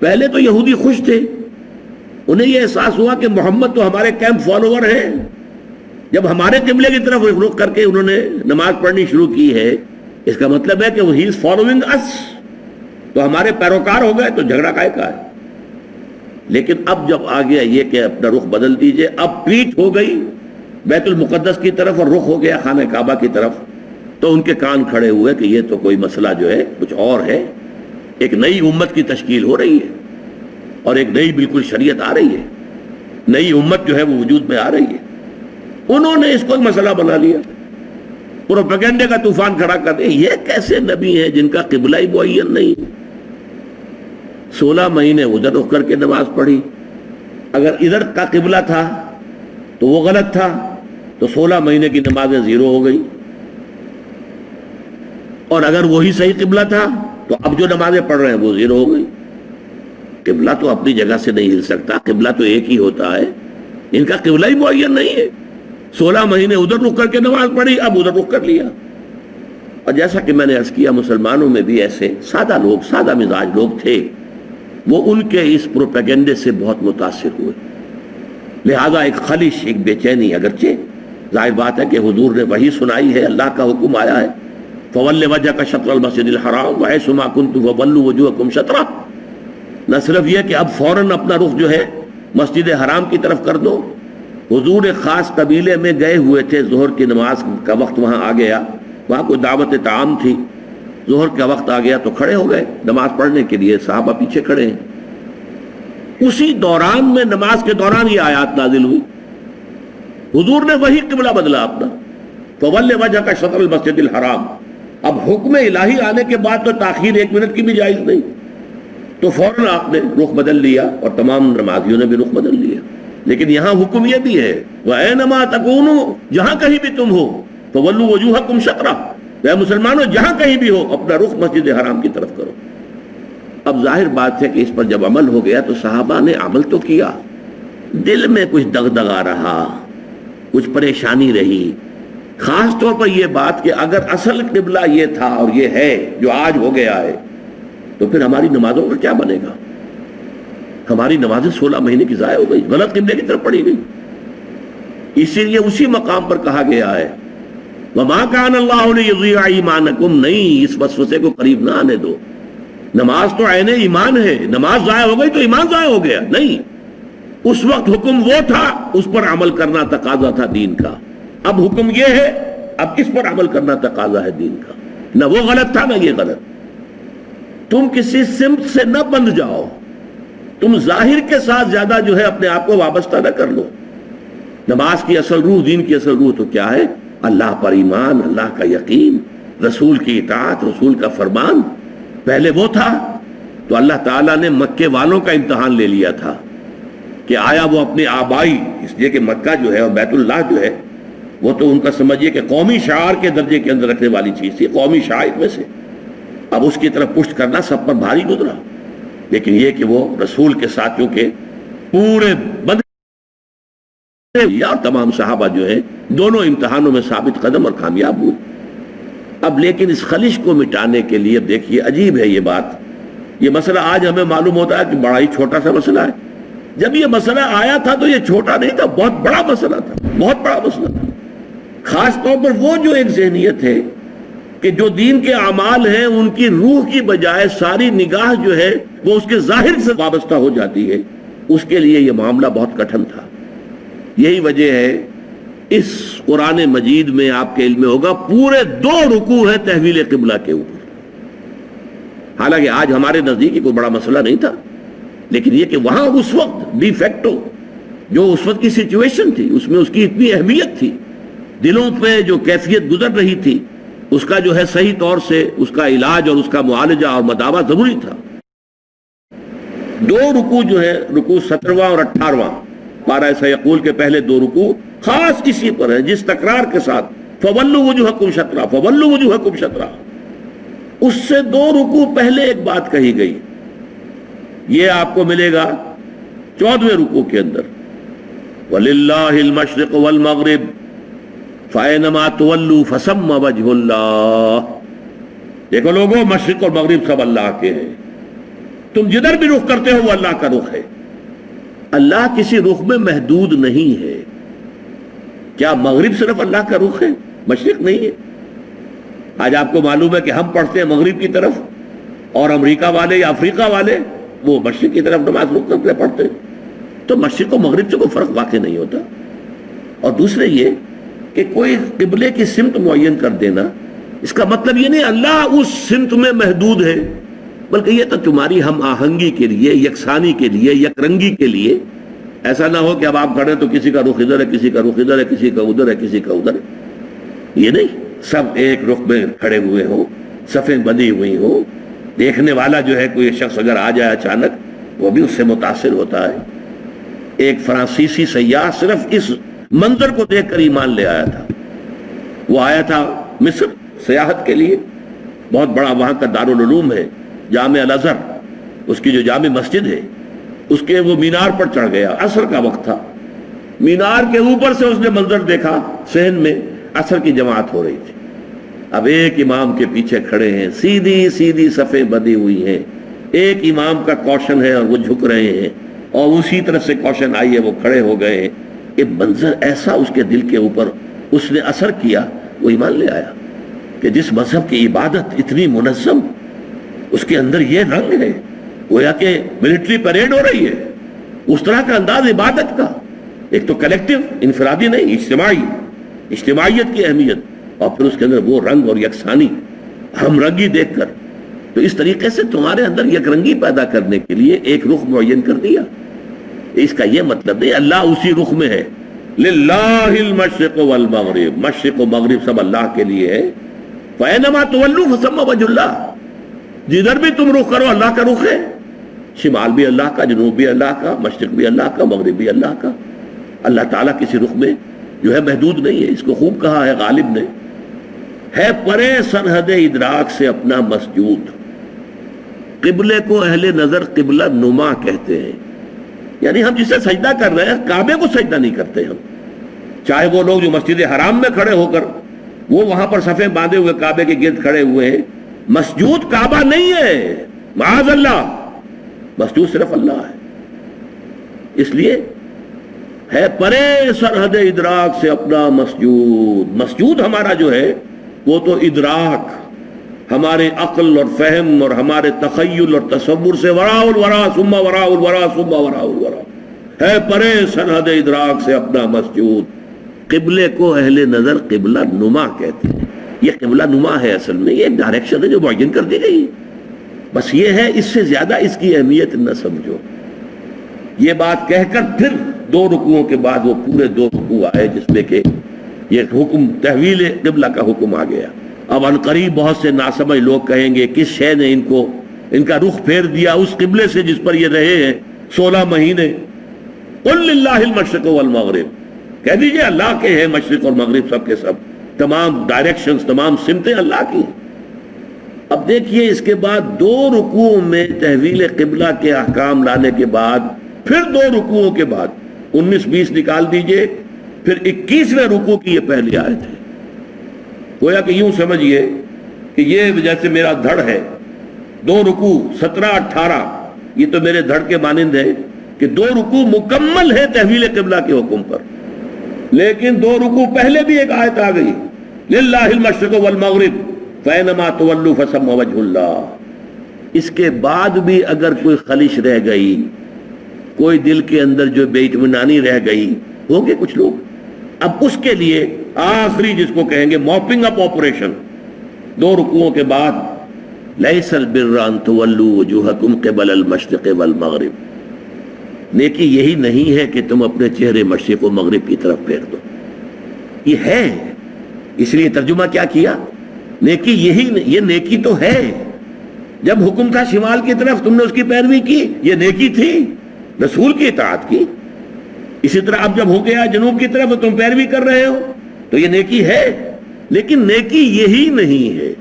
پہلے تو یہودی خوش تھے، انہیں یہ احساس ہوا کہ محمد تو ہمارے کیمپ فالوور ہیں، جب ہمارے قبلے کی طرف رخ کر کے انہوں نے نماز پڑھنی شروع کی ہے، اس کا مطلب ہے کہ وہ ہی از فالوئنگ اس، تو ہمارے پیروکار ہو گئے، تو جھگڑا کائے کا ہے۔ لیکن اب جب آ گیا یہ کہ اپنا رخ بدل دیجئے، اب پیٹھ ہو گئی بیت المقدس کی طرف اور رخ ہو گیا خانہ کعبہ کی طرف، تو ان کے کان کھڑے ہوئے کہ یہ تو کوئی مسئلہ جو ہے کچھ اور ہے، ایک نئی امت کی تشکیل ہو رہی ہے اور ایک نئی بالکل شریعت آ رہی ہے، نئی امت جو ہے وہ وجود میں آ رہی ہے۔ انہوں نے اس کو ایک مسئلہ بنا لیا، پروپیگنڈے کا طوفان کھڑا کر دیا، یہ کیسے نبی ہیں جن کا قبلہ ہی معین نہیں۔ 16 مہینے ادھر رخ کر کے نماز پڑھی، اگر ادھر کا قبلہ تھا تو وہ غلط تھا، تو 16 مہینے کی نمازیں زیرو ہو گئی، اور اگر وہی صحیح قبلہ تھا تو اب جو نمازیں پڑھ رہے ہیں وہ زیرو ہو گئی۔ قبلہ تو اپنی جگہ سے نہیں ہل سکتا، قبلہ تو ایک ہی ہوتا ہے، ان کا قبلہ ہی معین نہیں ہے۔ 16 مہینے ادھر رخ کر کے نماز پڑھی، اب ادھر رخ کر لیا۔ اور جیسا کہ میں نے عرض کیا، مسلمانوں میں بھی ایسے سادہ لوگ، سادہ مزاج لوگ تھے، وہ ان کے اس پروپیگنڈے سے بہت متاثر ہوئے، لہذا ایک خلش، ایک بے چینی، اگرچہ ظاہر بات ہے کہ حضور نے وحی سنائی ہے، اللہ کا حکم آیا ہے فَوَلِّ وَجْهَكَ شَطْرَ الْمَسْجِدِ الْحَرَامِ وَحَيْثُ مَا كُنتُمْ فَوَلُّوا وُجُوهَكُمْ شَطْرَهُ، نہ صرف یہ کہ اب فوراً اپنا رخ جو ہے مسجد حرام کی طرف کر دو، حضور ایک خاص قبیلے میں گئے ہوئے تھے، ظہر کی نماز کا وقت وہاں آ گیا، وہاں کوئی دعوت طعام تھی، ظہر کا وقت آ گیا تو کھڑے ہو گئے نماز پڑھنے کے لیے، صحابہ پیچھے کھڑے ہیں۔ اسی دوران میں، نماز کے دوران یہ آیات نازل ہوئی، حضور نے وہی قبلہ بدلا اپنا، فَوَلِّ وَجْهَكَ شَطْرَ الْمَسْجِدِ الْحَرَامِ۔ اب حکم الہی آنے کے بعد تو تاخیر 1 منٹ کی بھی جائز نہیں، تو فوراً آپ نے رخ بدل لیا اور تمام نمازیوں نے بھی رخ بدل لیا۔ لیکن یہاں حکم یہ بھی ہے وَأَيْنَمَا تَكُونُوا، جہاں کہیں بھی تم ہو، فَوَلُّوا وُجُوهَكُمْ شَطْرَهُ، اے مسلمانوں جہاں کہیں بھی ہو اپنا رخ مسجد حرام کی طرف کرو۔ اب ظاہر بات ہے کہ اس پر جب عمل ہو گیا تو صحابہ نے عمل تو کیا، دل میں کچھ دغدغہ رہا، کچھ پریشانی رہی، خاص طور پر یہ بات کہ اگر اصل قبلہ یہ تھا اور یہ ہے جو آج ہو گیا ہے، تو پھر ہماری نمازوں کا کیا بنے گا؟ ہماری نمازیں 16 مہینے کی ضائع ہو گئی، غلط قبلے کی طرف پڑھی گئی۔ اسی لیے اسی مقام پر کہا گیا ہے وَمَا كَانَ اللَّهُ لِيُضِيعَ إِيمَانَكُمْ، نہیں، اس وسوسے کو قریب نہ آنے دو، نماز تو عین ایمان ہے، نماز ضائع ہو گئی تو ایمان ضائع ہو گیا نہیں، اس وقت حکم وہ تھا، اس پر عمل کرنا تقاضا تھا دین کا، اب حکم یہ ہے، اب اس پر عمل کرنا تقاضا ہے دین کا، نہ وہ غلط تھا نہ یہ غلط۔ تم کسی سمت سے نہ بندھ جاؤ، تم ظاہر کے ساتھ زیادہ جو ہے اپنے آپ کو وابستہ نہ کر لو۔ نماز کی اصل روح، دین کی اصل روح تو کیا ہے؟ اللہ پر ایمان، اللہ کا یقین، رسول کی اطاعت، رسول کا فرمان۔ پہلے وہ تھا تو اللہ تعالیٰ نے مکے والوں کا امتحان لے لیا تھا کہ آیا وہ اپنے آبائی، اس لیے کہ مکہ جو ہے اور بیت اللہ جو ہے وہ تو ان کا سمجھیے کہ قومی شعار کے درجے کے اندر رکھنے والی چیز تھی، قومی شعائر میں سے، اب اس کی طرف پشت کرنا سب پر بھاری گزرا۔ لیکن یہ کہ وہ رسول کے ساتھیوں کے پورے بند یا تمام صحابہ جو ہیں دونوں امتحانوں میں ثابت قدم اور کامیاب ہوئے۔ اب لیکن اس خلش کو مٹانے کے لیے دیکھیے عجیب ہے یہ بات، یہ مسئلہ آج ہمیں معلوم ہوتا ہے کہ بڑا ہی چھوٹا سا مسئلہ ہے، جب یہ مسئلہ آیا تھا تو یہ چھوٹا نہیں تھا، بہت بڑا مسئلہ تھا، بہت بڑا مسئلہ تھا۔ خاص طور پر وہ جو ایک ذہنیت ہے کہ جو دین کے اعمال ہیں ان کی روح کی بجائے ساری نگاہ جو ہے وہ اس کے ظاہر سے وابستہ ہو جاتی ہے، اس کے لیے یہ معاملہ بہت کٹھن تھا۔ یہی وجہ ہے اس قرآن مجید میں آپ کے علم میں ہوگا پورے 2 رکوع ہے تحویل قبلہ کے اوپر، حالانکہ آج ہمارے نزدیک کوئی بڑا مسئلہ نہیں تھا، لیکن یہ کہ وہاں اس وقت ڈی فیکٹو جو اس وقت کی سچویشن تھی اس میں اس کی اتنی اہمیت تھی، دلوں پہ جو کیفیت گزر رہی تھی اس کا جو ہے صحیح طور سے اس کا علاج اور اس کا معالجہ اور مداوع ضروری تھا۔ 2 رکوع جو ہے، رکوع 17واں اور 18واں پارہ سیقول کے پہلے 2 رکوع خاص اسی پر ہے، جس تکرار کے ساتھ فَوَلُّوا وُجُوهَكُمْ شَطْرَهُ فَوَلُّوا وُجُوهَكُمْ شَطْرَهُ، اس سے 2 رکوع پہلے ایک بات کہی گئی، یہ آپ کو ملے گا 14ویں رکوع کے اندر وَلِلَّهِ الْمَشْرِقُ وَالْمَغْرِبُ فَأَيْنَمَا تُوَلُّوا فَثَمَّ وَجْهُ اللَّهِ، دیکھو لوگوں، مشرق اور مغرب سب اللہ کے ہیں، تم جدھر بھی رخ کرتے ہو وہ اللہ کا رخ ہے۔ اللہ کسی رخ میں محدود نہیں ہے۔ کیا مغرب صرف اللہ کا رخ ہے، مشرق نہیں ہے؟ آج آپ کو معلوم ہے کہ ہم پڑھتے ہیں مغرب کی طرف، اور امریکہ والے یا افریقہ والے وہ مشرق کی طرف نماز رخ کر کے پڑھتے ہیں۔ تو مشرق و مغرب سے کوئی فرق واقع نہیں ہوتا۔ اور دوسرے یہ کہ کوئی قبلے کی سمت معین کر دینا، اس کا مطلب یہ نہیں اللہ اس سمت میں محدود ہے، بلکہ یہ تو تمہاری ہم آہنگی کے لیے، یکسانی کے لیے، یک رنگی کے لیے۔ ایسا نہ ہو کہ اب آپ کھڑے تو کسی کا رخ ادھر ہے، کسی کا رخ ادھر ہے، کسی کا ادھر ہے، کسی کا ادھر ہے۔ یہ نہیں، سب ایک رخ میں کھڑے ہوئے ہوں، صفیں بندھی ہوئی ہوں، دیکھنے والا جو ہے کوئی شخص اگر آ جائے اچانک وہ بھی اس سے متاثر ہوتا ہے۔ ایک فرانسیسی سیاح صرف اس منظر کو دیکھ کر ایمان لے آیا تھا۔ وہ آیا تھا مصر سیاحت کے لیے، بہت بڑا وہاں کا دارالعلوم ہے جامع الازہر، اس کی جو جامع مسجد ہے اس کے وہ مینار پر چڑھ گیا، عصر کا وقت تھا۔ مینار کے اوپر سے اس نے منظر دیکھا، صحن میں عصر کی جماعت ہو رہی تھی۔ اب ایک امام کے پیچھے کھڑے ہیں، سیدھی سیدھی صفیں بندھی ہوئی ہیں، ایک امام کا کوشن ہے اور وہ جھک رہے ہیں، اور اسی طرف سے کوشن آئی ہے وہ کھڑے ہو گئے ہیں۔ یہ منظر ایسا اس کے دل کے اوپر اس نے اثر کیا، وہ ایمان لے آیا کہ جس مذہب کی عبادت اتنی منظم، اس کے اندر یہ رنگ ہے، گویا کہ ملٹری پریڈ ہو رہی ہے، اس طرح کا انداز عبادت کا، ایک تو کلیکٹیو، انفرادی نہیں، اجتماعی، اجتماعیت کی اہمیت، اور پھر اس کے اندر وہ رنگ اور یکسانی، ہم رنگی دیکھ کر۔ تو اس طریقے سے تمہارے اندر یک رنگی پیدا کرنے کے لیے ایک رخ معین کر دیا۔ اس کا یہ مطلب نہیں اللہ اسی رخ میں ہے۔ للہ المشرق والمغرب، مشرق و مغرب سب اللہ کے لیے ہے۔ فَأَيْنَمَا تُوَلُّوا فَثَمَّ وَجْهُ اللَّهِ، جدھر بھی تم رخ کرو اللہ کا رخ ہے، شمال بھی اللہ کا، جنوب بھی اللہ کا، مشرق بھی اللہ کا، مغرب بھی اللہ کا۔ اللہ تعالیٰ کسی رخ میں جو ہے محدود نہیں ہے۔ اس کو خوب کہا ہے غالب نے، ہے پرے سرحد ادراک سے اپنا مسجود۔ قبلے کو اہل نظر قبلہ نما کہتے ہیں، یعنی ہم جسے سجدہ کر رہے ہیں کعبے کو سجدہ نہیں کرتے ہم، چاہے وہ لوگ جو مسجد حرام میں کھڑے ہو کر وہ وہاں پر صفیں باندھے ہوئے کعبے کے گرد کھڑے ہوئے ہیں، مسجود کعبہ نہیں ہے، معاذ اللہ، مسجود صرف اللہ ہے۔ اس لیے ہے پرے سرحد ادراک سے اپنا مسجود۔ مسجود ہمارا جو ہے وہ تو ادراک، ہمارے عقل اور فہم اور ہمارے تخیل اور تصور سے وراء الورا ثم وراء الورا ثم وراء الورا، ہے پرے سرحد ادراک سے اپنا مسجود۔ قبلے کو اہل نظر قبلہ نما کہتے ہیں۔ یہ قبلہ نما ہے، اصل میں یہ ایک ڈائریکشن ہے جو معین کر دی گئی ہے، بس یہ ہے، اس سے زیادہ اس کی اہمیت نہ سمجھو۔ یہ بات کہہ کر پھر دو رکوعوں کے بعد وہ پورے دو رکوع آئے جس میں کہ یہ حکم تحویل قبلہ کا حکم آ گیا۔ اب عنقریب بہت سے ناسمجھ لوگ کہیں گے کس شے نے ان کا رخ پھیر دیا اس قبلے سے جس پر یہ رہے ہیں 16 مہینے۔ قل للہ المشرق والمغرب، کہہ دیجئے اللہ کے ہیں مشرق اور مغرب سب کے سب، تمام ڈائریکشنز، تمام سمتیں اللہ کی ہیں۔ اب دیکھیے اس کے بعد دو رکوعوں میں تحویل قبلہ کے احکام لانے کے بعد پھر دو رکوعوں کے بعد 19-20 نکال دیجئے، پھر 21ویں رکوع کی یہ پہلی آیت ہے۔ گویا کہ یوں سمجھئے کہ یہ جیسے میرا دھڑ ہے، دو رکوع 17-18 یہ تو میرے دھڑ کے مانند ہے کہ دو رکوع مکمل ہے تحویل قبلہ کے حکم پر، لیکن دو رکوع پہلے بھی ایک آیت آ گئی، للہ المشرق والمغرب فَأَيْنَمَا تُوَلُّوا فَثَمَّ وَجْهُ اللَّهِ۔ اس کے بعد بھی اگر کوئی خلش رہ گئی، کوئی دل کے اندر جو بے اطمینانی رہ گئی، ہوں گے کچھ لوگ، اب اس کے لیے آخری جس کو کہیں گے موپنگ اپ آپریشن، دو رکوعوں کے بعد لَيْسَ الْبِرَّ أَن تُوَلُّوا وُجُوهَكُمْ قِبَلَ الْمَشْرِقِ وَالْمَغْرِبِ، نیکی یہی نہیں ہے کہ تم اپنے چہرے مشرق و مغرب کی طرف پھیر دو، یہ ہے، اس لیے ترجمہ کیا کیا، نیکی یہی، یہ نیکی تو ہے، جب حکم تھا شمال کی طرف تم نے اس کی پیروی کی، یہ نیکی تھی، رسول کی اطاعت کی۔ اسی طرح اب جب ہو گیا جنوب کی طرف تم پیروی کر رہے ہو تو یہ نیکی ہے، لیکن نیکی یہی نہیں ہے،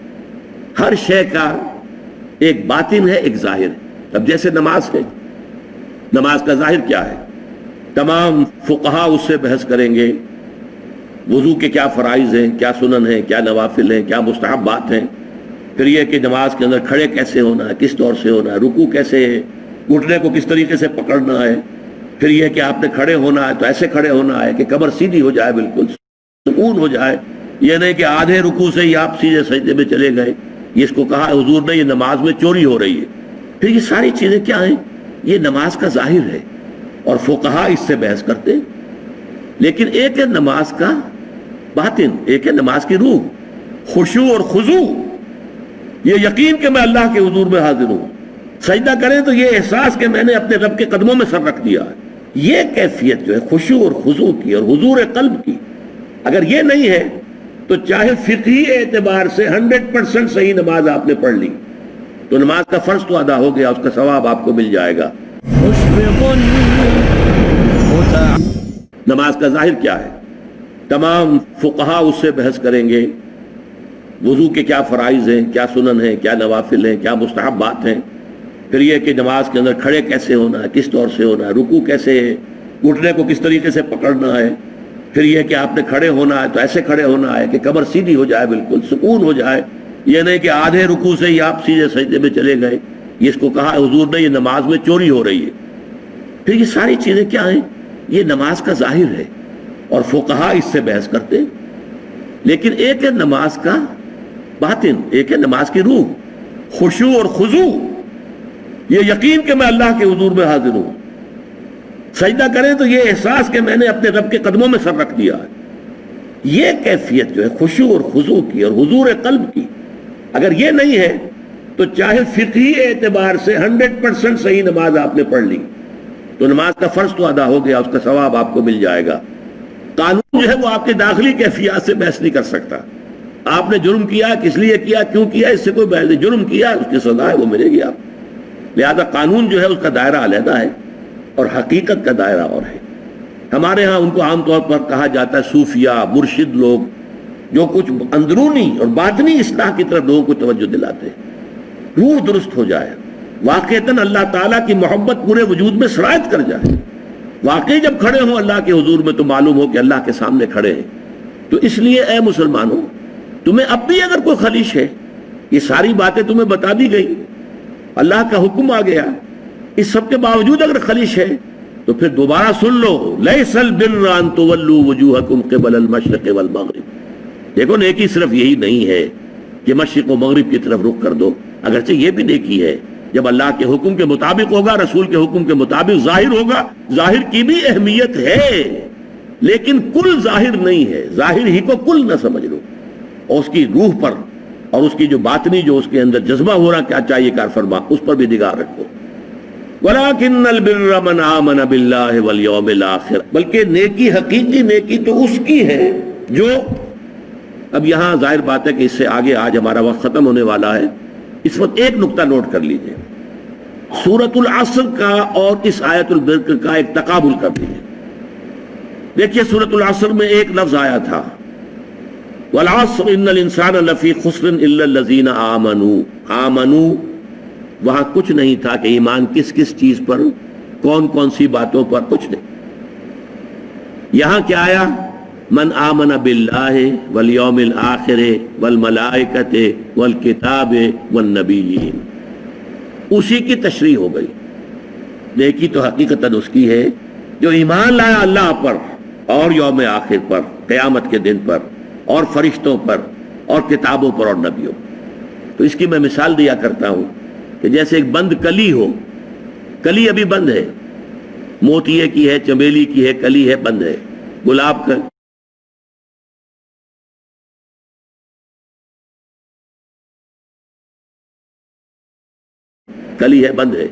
ہر شے کا ایک باطن ہے ایک ظاہر ہے۔ اب جیسے نماز ہے، نماز کا ظاہر کیا ہے، تمام فقہا اس سے بحث کریں گے، وضو کے کیا فرائض ہیں، کیا سنن ہیں، کیا نوافل ہیں، کیا مستحبات ہیں، پھر یہ کہ نماز کے اندر کھڑے کیسے ہونا ہے، کس طور سے ہونا ہے، رکوع کیسے ہے، گھٹنے کو کس طریقے سے پکڑنا ہے، پھر یہ کہ آپ نے کھڑے ہونا ہے تو ایسے کھڑے ہونا ہے کہ کمر سیدھی ہو جائے، بالکل سکون ہو جائے، یہ نہیں کہ آدھے رکوع سے ہی آپ سیدھے سجدے میں چلے گئے۔ یہ اس کو کہا حضور نے یہ نماز میں چوری ہو رہی ہے۔ پھر یہ ساری چیزیں کیا ہیں؟ یہ نماز کا ظاہر ہے اور فقہا اس سے بحث کرتے ہیں۔ لیکن ایک ہے نماز کا باطن، ایک ہے نماز کی روح، خشوع اور خضوع، یہ یقین کہ میں اللہ کے حضور میں حاضر ہوں۔ سجدہ کریں تو یہ احساس کہ میں نے اپنے رب کے قدموں میں سر رکھ دیا ہے۔ یہ کیفیت جو ہے خشوع اور خضوع کی اور حضور قلب کی، اگر یہ نہیں ہے تو چاہے فقہی اعتبار سے 100% صحیح نماز آپ نے پڑھ لی تو نماز کا فرض تو ادا ہو گیا، اس کا ثواب آپ کو مل جائے گا۔ نماز کا ظاہر کیا ہے؟ تمام فقہا اس سے بحث کریں گے، وضو کے کیا فرائض ہیں، کیا سنن ہیں، کیا نوافل ہیں، کیا مستحبات ہیں، پھر یہ کہ نماز کے اندر کھڑے کیسے ہونا ہے، کس طور سے ہونا ہے، رکوع کیسے ہے، گھٹنے کو کس طریقے سے پکڑنا ہے، پھر یہ کہ آپ نے کھڑے ہونا ہے تو ایسے کھڑے ہونا ہے کہ کمر سیدھی ہو جائے، بالکل سکون ہو جائے، یہ نہیں کہ آدھے رکوع سے ہی آپ سیدھے سجدے میں چلے گئے۔ یہ اس کو کہا حضور نے یہ نماز میں چوری ہو رہی ہے۔ پھر یہ ساری چیزیں کیا ہیں؟ یہ نماز کا ظاہر ہے اور فقہا اس سے بحث کرتے ہیں۔ لیکن ایک ہے نماز کا باطن، ایک ہے نماز کی روح، خشوع اور خضوع، یہ یقین کہ میں اللہ کے حضور میں حاضر ہوں۔ سجدہ کریں تو یہ احساس کہ میں نے اپنے رب کے قدموں میں سر رکھ دیا ہے۔ یہ کیفیت جو ہے خشوع اور خضوع کی اور حضور قلب کی، اگر یہ نہیں ہے تو چاہے فقہی اعتبار سے 100% صحیح نماز آپ نے پڑھ لی تو نماز کا فرض تو ادا ہو گیا، اس کا ثواب آپ کو مل جائے گا۔ قانون جو ہے وہ آپ کے داخلی کیفیات سے بحث نہیں کر سکتا۔ آپ نے جرم کیا، کس لیے کیا، کیوں کیا، اس سے کوئی بحث نہیں۔ جرم کیا، اس کی سزا ہے، وہ ملے گی آپ۔ لہذا قانون جو ہے اس کا دائرہ علیحدہ ہے اور حقیقت کا دائرہ اور ہے۔ ہمارے ہاں ان کو عام طور پر کہا جاتا ہے صوفیہ، مرشد لوگ، جو کچھ اندرونی اور باطنی اصلاح کی طرف لوگوں کو توجہ دلاتے ہیں، روح درست ہو جائے، واقعتاً اللہ تعالیٰ کی محبت پورے وجود میں سرایت کر جائے، واقعی جب کھڑے ہوں اللہ کے حضور میں تو معلوم ہو کہ اللہ کے سامنے کھڑے ہیں۔ تو اس لیے اے مسلمانوں، تمہیں اب بھی اگر کوئی خلیش ہے، یہ ساری باتیں تمہیں بتا دی گئی، اللہ کا حکم آ گیا، اس سب کے باوجود اگر خلیش ہے تو پھر دوبارہ سن لو، لیس البر ان تولوا وجوہکم قبل المشرق والمغرب۔ دیکھو نیکی صرف یہی نہیں ہے کہ مشرق و مغرب کی طرف رخ کر دو، اگرچہ یہ بھی نیکی ہے جب اللہ کے حکم کے مطابق ہوگا، رسول کے حکم کے مطابق ظاہر ہوگا۔ ظاہر کی بھی اہمیت ہے لیکن کل ظاہر نہیں ہے، ظاہر ہی کو کل نہ سمجھ لو، اور اس کی روح پر اور اس کی جو باطنی جو اس کے اندر جذبہ ہو رہا کیا چاہیے کار فرما، اس پر بھی نگاہ رکھو۔ وَلَكِنَّ الْبِرَّ مَنْ آمَنَ بِاللَّهِ وَالْيَوْمِ الْآخِرِ، بلکہ نیکی، حقیقی نیکی تو اس کی ہے جو، اب یہاں ظاہر بات ہے کہ اس سے آگے آج ہمارا وقت ختم ہونے والا ہے، اس وقت ایک نقطہ نوٹ کر لیجئے، سورۃ العصر کا اور اس آیت البر کا ایک تقابل کر لیجئے۔ دیکھیے سورۃ العصر میں ایک لفظ آیا تھا وَالْعَصْرِ إِنَّ الْإِنسَانَ لَفِي خُسْرٍ إِلَّا الَّذِينَ آمَنُوا۔ آمنوا وہاں کچھ نہیں تھا کہ ایمان کس کس چیز پر، کون کون سی باتوں پر، کچھ نہیں۔ یہاں کیا آیا؟ من آمن باللہ والیوم الآخر والملائکۃ والکتاب والنبیین، اسی کی تشریح ہو گئی۔ نیکی تو حقیقتاً اس کی ہے جو ایمان لایا اللہ پر اور یوم آخر پر، قیامت کے دن پر، اور فرشتوں پر، اور کتابوں پر، اور نبیوں پر۔ تو اس کی میں مثال دیا کرتا ہوں کہ جیسے ایک بند کلی ہو، کلی ابھی بند ہے، موتیے کی ہے، چمیلی کی ہے، کلی ہے، بند ہے، گلاب کا کلی ہے، بند ہے،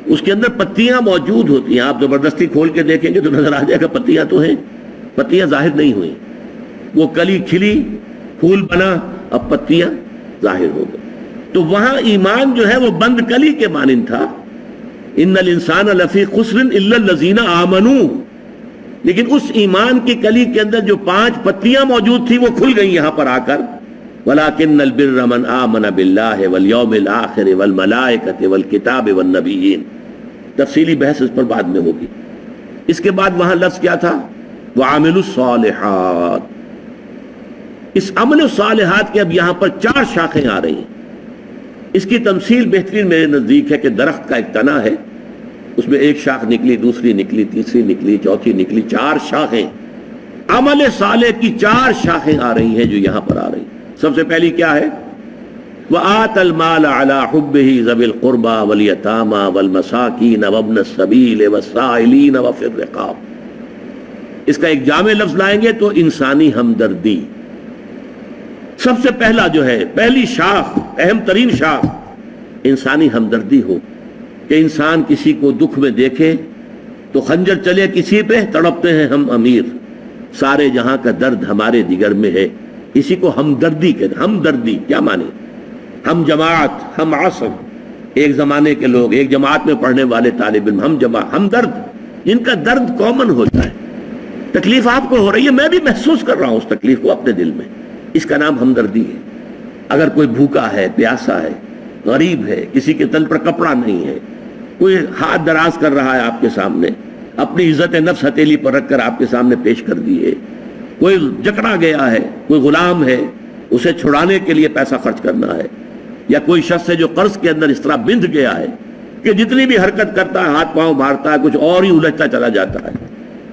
اس کے اندر پتیاں موجود ہوتی ہیں، آپ زبردستی کھول کے دیکھیں گے تو نظر آ جائے گا پتیاں تو ہیں، پتیاں ظاہر نہیں ہوئی، وہ کلی کھلی، پھول بنا، اب پتیاں ظاہر ہو گئی۔ تو وہاں ایمان جو ہے وہ بند کلی کے مانند تھا، ان الانسان لفی خسر الا الذین آمنوا، لیکن اس ایمان کی کلی کے اندر جو 5 پتیاں موجود تھی وہ کھل گئی یہاں پر آ کر، وَلَكِنَّ الْبِرَّ مَنْ آمَنَ بِاللَّهِ وَالْيَوْمِ الْآخِرِ وَالْمَلَائِكَةِ وَالْكِتَابِ وَالنَّبِيِّينَ۔ تفصیلی بحث اس پر بعد میں ہوگی۔ اس کے بعد وہاں لفظ کیا تھا؟ وَعَمِلُوا الصَّالِحَاتِ، اس عمل الصالحات کے اب یہاں پر 4 شاخیں آ رہی ہیں. اس کی تمثیل بہترین میرے نزدیک ہے کہ درخت کا ایک تنا ہے، اس میں ایک شاخ نکلی، دوسری نکلی، تیسری نکلی، چوتھی نکلی، 4 شاخیں. عمل صالح کی 4 شاخیں آ رہی ہیں جو یہاں پر آ رہی ہیں. سب سے پہلی کیا ہے؟ وَآتَ الْمَالَ عَلَى حُبِّهِ ذَوِي الْقُرْبَى وَالْيَتَامَى وَالْمَسَاكِينَ وَابْنَ السَّبِيلِ وَالسَّائِلِينَ وَفِي الرِّقَابِ. اس کا ایک جامع لفظ لائیں گے تو انسانی ہمدردی. سب سے پہلا جو ہے، پہلی شاخ، اہم ترین شاخ انسانی ہمدردی ہو کہ انسان کسی کو دکھ میں دیکھے تو خنجر چلے کسی پہ، تڑپتے ہیں ہم امیر، سارے جہاں کا درد ہمارے جگر میں ہے. اسی کو ہمدردی کہتے ہیں. ہمدردی کیا معنی؟ ہم جماعت، ہم عصر، ایک زمانے کے لوگ، ایک جماعت میں پڑھنے والے طالب علم، ہم جماعت، ہم درد، جن کا درد کامن ہوتا ہے. تکلیف آپ کو ہو رہی ہے، میں بھی محسوس کر رہا ہوں اس تکلیف کو اپنے دل میں، اس کا نام ہمدردی ہے. اگر کوئی بھوکا ہے، پیاسا ہے، غریب ہے، کسی کے تن پر کپڑا نہیں ہے، کوئی ہاتھ دراز کر رہا ہے آپ کے سامنے، اپنی عزت نفس ہتھیلی پر رکھ کر آپ کے سامنے پیش کر دیے، کوئی جکڑا گیا ہے، کوئی غلام ہے، اسے چھڑانے کے لیے پیسہ خرچ کرنا ہے، یا کوئی شخص ہے جو قرض کے اندر اس طرح بندھ گیا ہے کہ جتنی بھی حرکت کرتا ہے ہاتھ پاؤں مارتا ہے، کچھ اور ہی الجھتا چلا جاتا ہے.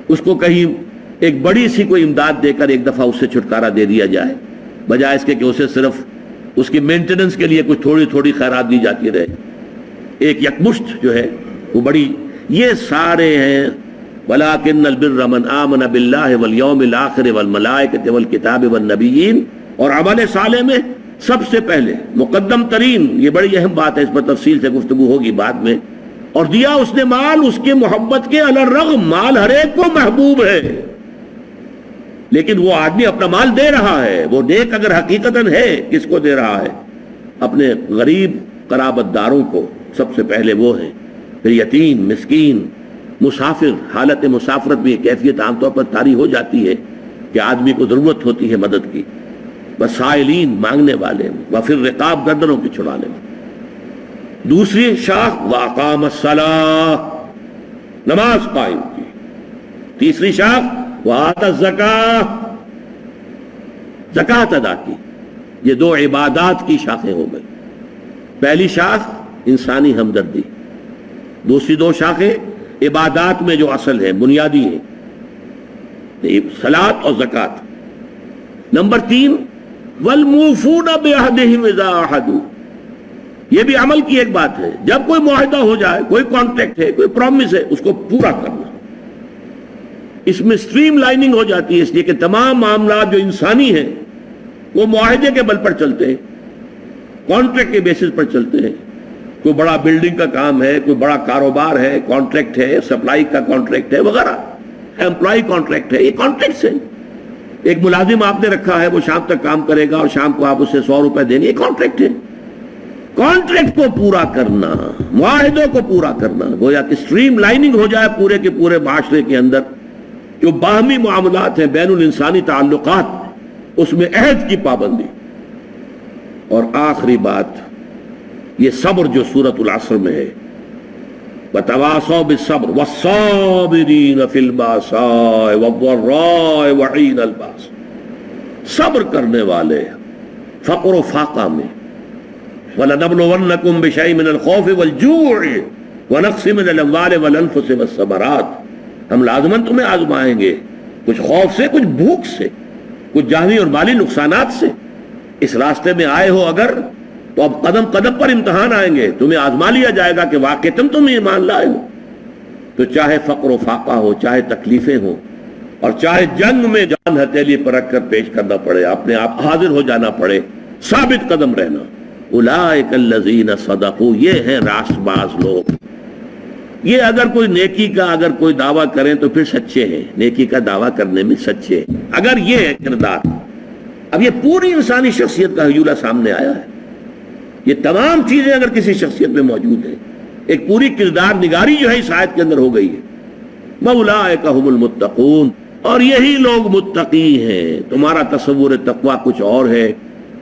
اس کو کہیں ایک بڑی سی کوئی امداد دے کر ایک دفعہ اس سے چھٹکارا دے دیا جائے، بجائے اس کے کہ اسے صرف اس کی مینٹیننس کے لیے کچھ تھوڑی تھوڑی خیرات دی جاتی رہے. ایک یکمشت جو ہے وہ بڑی، یہ سارے ہیں. وَلَٰكِنَّ الْبِرَّ مَنْ آمَنَ بِاللَّهِ وَالْيَوْمِ الْآخِرِ وَالْمَلَائِكَةِ وَالْكِتَابِ وَالنَّبِيِّينَ. اور عمل صالح میں سب سے پہلے مقدم ترین، یہ بڑی اہم بات ہے، اس پر تفصیل سے گفتگو ہوگی بعد میں. اور دیا اس نے مال اس کے محبت کے علی الرغم، مال ہر ایک کو محبوب ہے، لیکن وہ آدمی اپنا مال دے رہا ہے، وہ نیک اگر حقیقتاً ہے، کس کو دے رہا ہے؟ اپنے غریب قرابت داروں کو سب سے پہلے وہ ہیں، پھر یتیم، مسکین، مسافر. حالت مسافرت بھی ایک کیفیت عام طور پر طاری ہو جاتی ہے کہ آدمی کو ضرورت ہوتی ہے مدد کی. وسائلین، مانگنے والے، وفی الرقاب، گردنوں کی چھڑانے والے. دوسری شاخ واقام الصلاۃ، نماز قائم کی. تیسری شاخ وآت الزکاۃ، زکوٰۃ ادا کی. یہ 2 عبادات کی شاخیں ہو گئی. پہلی شاخ انسانی ہمدردی، دوسری 2 شاخیں عبادات میں جو اصل ہے، بنیادی ہے، صلاۃ اور زکوٰۃ. نمبر 3 والموفون بعہدہم اذا عاہدوا. یہ بھی عمل کی ایک بات ہے. جب کوئی معاہدہ ہو جائے، کوئی کانٹریکٹ ہے، کوئی پرومس ہے، اس کو پورا کرنا. اس میں سٹریم لائننگ ہو جاتی ہے، اس لیے کہ تمام معاملات جو انسانی ہیں وہ معاہدے کے بل پر چلتے ہیں، کانٹریکٹ کے بیسس پر چلتے ہیں. کوئی بڑا بلڈنگ کا کام ہے، کوئی بڑا کاروبار ہے، کانٹریکٹ ہے، سپلائی کا کانٹریکٹ ہے وغیرہ، امپلائی کانٹریکٹ ہے، یہ کانٹریکٹس ہیں. ایک ملازم آپ نے رکھا ہے، وہ شام تک کام کرے گا اور شام کو آپ اسے 100 روپے دیں گے، یہ کانٹریکٹ ہے. کانٹریکٹ کو پورا کرنا، معاہدوں کو پورا کرنا، گویا کہ سٹریم لائننگ ہو جائے پورے کے پورے معاشرے کے اندر. جو باہمی معاملات ہیں، بین الانسانی تعلقات، اس میں عہد کی پابندی. اور آخری بات یہ صبر جو سورۃ العصر میں ہے، وَتَوَاصَوْا بِالصَّبْرِ وَالصَّابِرِينَ فِي الْبَأْسَاءِ وَالضَّرَّاءِ وَحِينَ الْبَأْسِ. صبر کرنے والے فقر و فاقہ میں. وَلَنَبْلُوَنَّكُمْ بِشَيْءٍ مِّنَ الْخَوْفِ وَالْجُوعِ وَنَقْصٍ مِّنَ الْأَمْوَالِ وَالْأَنفُسِ وَالثَّمَرَاتِ. ہم لازماً تمہیں آزمائیں گے، کچھ خوف سے، کچھ بھوک سے، کچھ جانی اور مالی نقصانات سے. اس راستے میں آئے ہو اگر، تو اب قدم قدم پر امتحان آئیں گے، تمہیں آزما لیا جائے گا کہ واقعی تم ایمان لائے ہو. تو چاہے فقر و فاقہ ہو، چاہے تکلیفیں ہوں، اور چاہے جنگ میں جان ہتھیلی پر رکھ کر پیش کرنا پڑے، اپنے آپ حاضر ہو جانا پڑے، ثابت قدم رہنا. اولئک الذین صدقوا، یہ ہیں راست باز لوگ. یہ اگر کوئی نیکی کا اگر کوئی دعویٰ کریں تو پھر سچے ہیں، نیکی کا دعویٰ کرنے میں سچے ہیں اگر یہ ہے کردار. اب یہ پوری انسانی شخصیت کا حجولہ سامنے آیا ہے. یہ تمام چیزیں اگر کسی شخصیت میں موجود ہیں، ایک پوری کردار نگاری جو ہے اس آیت کے اندر ہو گئی ہے. اولئک ھم المتقون، اور یہی لوگ متقی ہیں. تمہارا تصور تقویٰ کچھ اور ہے،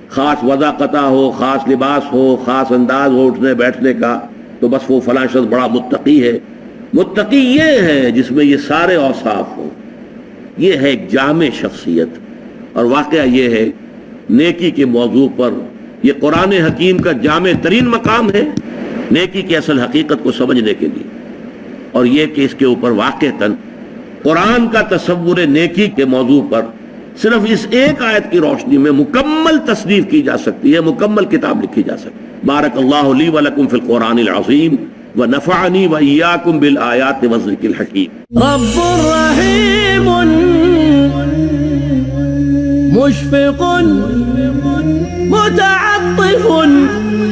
خاص وضاقتہ ہو، خاص لباس ہو، خاص انداز ہو اٹھنے بیٹھنے کا، تو بس وہ فلاں شخص بڑا متقی ہے. متقی یہ ہے جس میں یہ سارے اوصاف ہوں. یہ ہے ایک جامع شخصیت. اور واقعہ یہ ہے نیکی کے موضوع پر یہ قرآن حکیم کا جامع ترین مقام ہے نیکی کی اصل حقیقت کو سمجھنے کے لیے، اور یہ کہ اس کے اوپر واقعتاً قرآن کا تصور نیکی کے موضوع پر صرف اس ایک آیت کی روشنی میں مکمل تصنیف کی جا سکتی ہے، مکمل کتاب لکھی جا سکتی ہے۔ بارک اللہ لی ولکم فی القرآن العظیم ونفعنی وإیاکم بالآیات والذکر الحکیم۔ رب رحیم مشفق متعطف